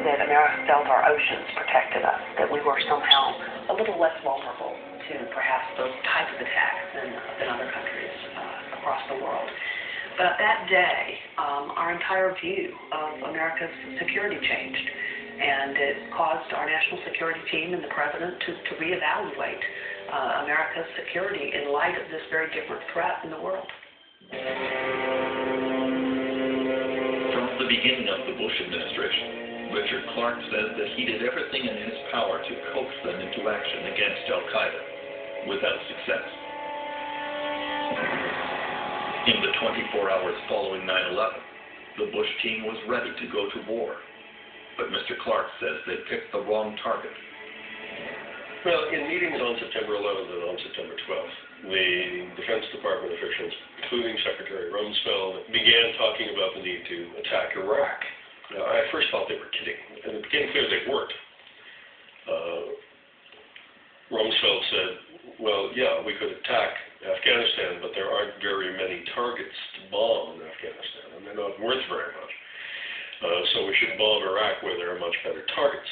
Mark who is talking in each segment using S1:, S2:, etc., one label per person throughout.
S1: that America felt our oceans protected us, that we were somehow a little less vulnerable to perhaps those types of attacks than other countries across the world. But that day, our entire view of America's security changed, and it caused our national security team and the president to reevaluate America's security in light of this very different threat in the world.
S2: From the beginning of the Bush administration, Richard Clarke says that he did everything in his power to coax them into action against al-Qaeda, without success. In the 24 hours following 9/11, the Bush team was ready to go to war, but Mr. Clarke says they picked the wrong target.
S3: Well, in meetings on September 11th and on September 12th, the Defense Department officials, including Secretary Rumsfeld, began talking about the need to attack Iraq. Now, I first thought they were kidding, and it became clear they weren't. Rumsfeld said, well, yeah, we could attack Afghanistan, but there aren't very many targets to bomb in Afghanistan, and they're not worth very much. So we should bomb Iraq where there are much better targets.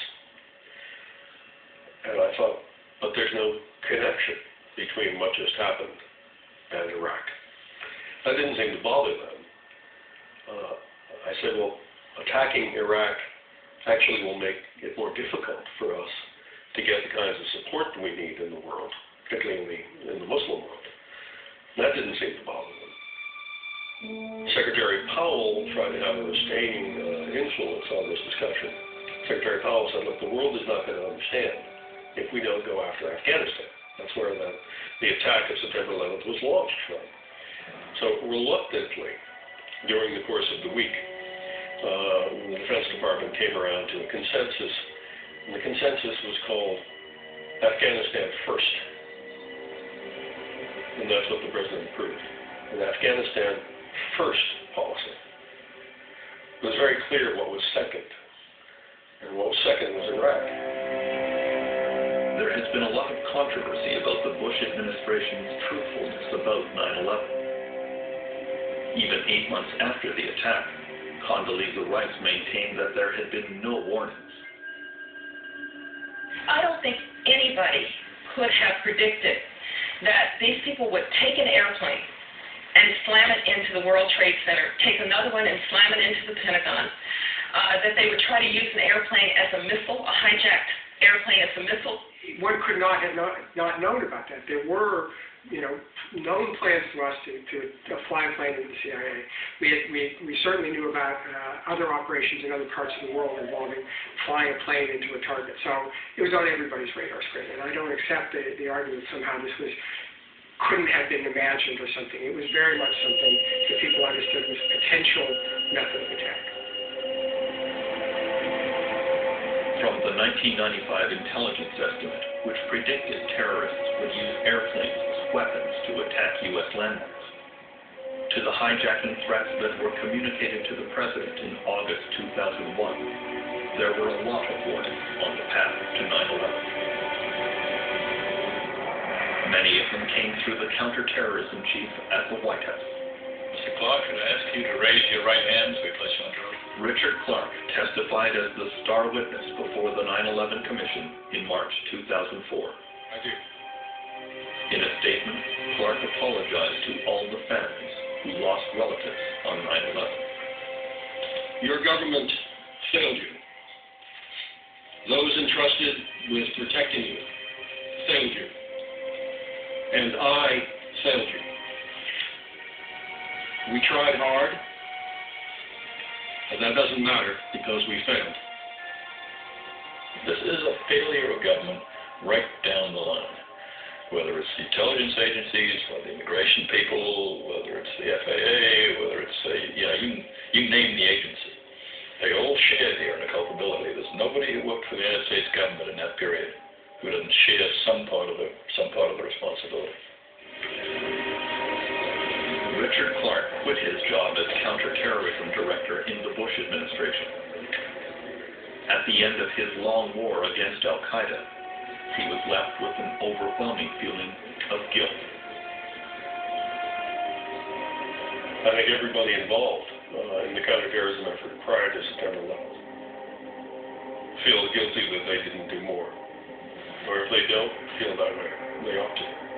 S3: And I thought, but there's no connection between what just happened and Iraq. That didn't seem to bother them. I said, well, attacking Iraq actually will make it more difficult for us to get the kinds of support we need in the world, particularly in the Muslim world. That didn't seem to bother them. Secretary Powell tried to have a restraining influence on this discussion. Secretary Powell said, look, the world is not going to understand if we don't go after Afghanistan. That's where the attack of September 11th was launched from. So reluctantly, during the course of the week, the Defense Department came around to a consensus, and the consensus was called Afghanistan First. And that's what the President approved. An Afghanistan First policy. It was very clear what was second. And what was second was Iraq.
S2: There has been a lot of controversy about the Bush administration's truthfulness about 9/11. Even 8 months after the attack, Condoleezza Rice maintained that there had been no warnings.
S4: I don't think anybody could have predicted that these people would take an airplane and slam it into the World Trade Center, take another one and slam it into the Pentagon, that they would try to use an airplane as a missile, a hijacked airplane as a missile.
S5: One could not have not known about that. There were, known plans to us to fly a plane into the CIA. We certainly knew about other operations in other parts of the world involving flying a plane into a target. So it was on everybody's radar screen, and I don't accept the argument somehow this couldn't have been imagined or something. It was very much something that people understood was a potential method of attack.
S2: From the 1995 intelligence estimate, which predicted terrorists would use airplanes as weapons to attack U.S. landmarks, to the hijacking threats that were communicated to the President in August 2001, there were a lot of warnings on the path to 9/11. Many of them came through the counterterrorism chief at the White House.
S3: Mr. Clarke, could I ask you to raise your right hand so we place you under oath?
S2: Richard Clarke testified as the star witness before the 9/11 Commission in March 2004.
S3: I do.
S2: In a statement, Clarke apologized to all the families who lost relatives on 9/11.
S3: Your government failed you. Those entrusted with protecting you failed you. And I failed you. We tried hard, but that doesn't matter because we failed.
S6: This is a failure of government right down the line. Whether it's the intelligence agencies, whether the immigration people, whether it's the FAA, whether it's, you name the agency. They all share here in a culpability. There's nobody who worked for the United States government in that period who doesn't share some part of the responsibility.
S2: Richard Clarke quit his job as counterterrorism director in the Bush administration. At the end of his long war against al-Qaeda, he was left with an overwhelming feeling of guilt.
S3: I think everybody involved in the counterterrorism effort prior to September 11th feel guilty that they didn't do more. Or if they don't feel that way, they ought to.